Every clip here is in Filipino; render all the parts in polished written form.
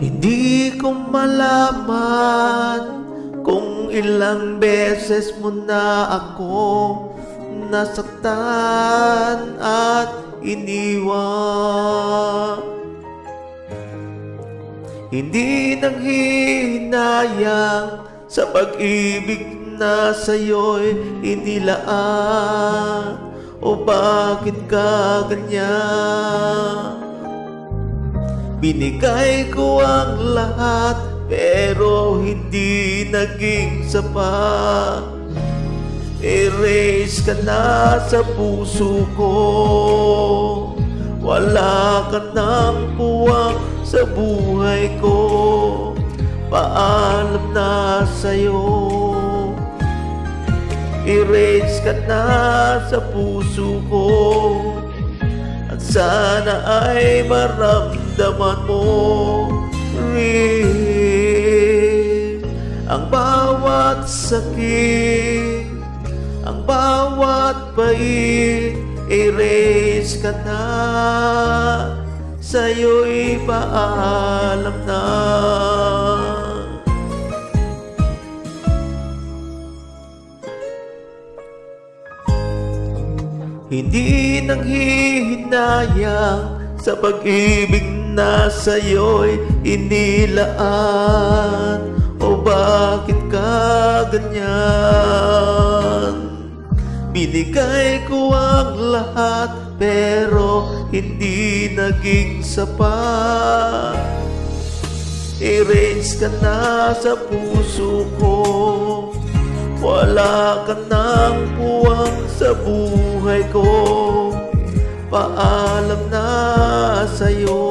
Hindi ko malaman kung ilang beses mo na ako nasaktan at iniwan. Hindi nanghihinayang sa pag-ibig na sa'yo'y inilaan. O bakit ka ganyan? Binigay ko ang lahat pero hindi naging sapat. Erase ka na sa puso ko. Wala ka nang puwang sa buhay ko. Paalam na sa'yo. Erase ka na sa puso ko. At sana ay maramdaman mo rin ang bawat sakit, ang bawat pait. Erase ka na, sa'yo'y paalam na. Hindi nanghihinayang sa pag-ibig na sa'yo'y inilaan. O bakit ka ganyan? Binigay ko ang lahat pero hindi naging sapat. Erase ka na sa puso ko. Wala ka nang puwang sa buhay ko. Paalam na sa'yo.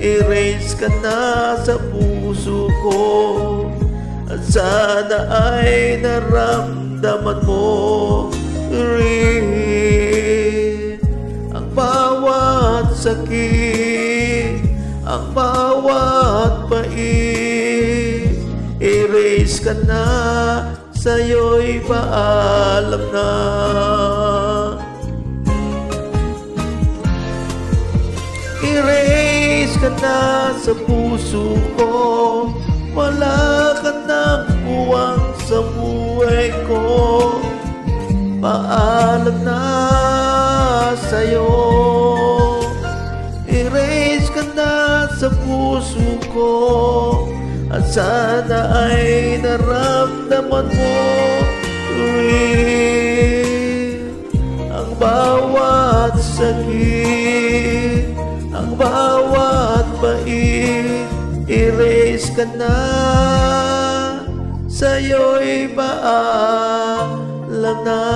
Erase ka na sa puso ko. At sana ay naramdaman mo rin ang bawat sakit, ang bawat pait. Erase ka na, sa'yo'y paalam na. Erase ka na sa puso ko. Wala ka nang puwang sa buhay ko. Paalam na sa'yo. Erase ka na sa puso ko. At sana ay naramdaman mo rin ang bawat sakit, ang bawat pait. Erase ka na, sa'yo'y paalam na.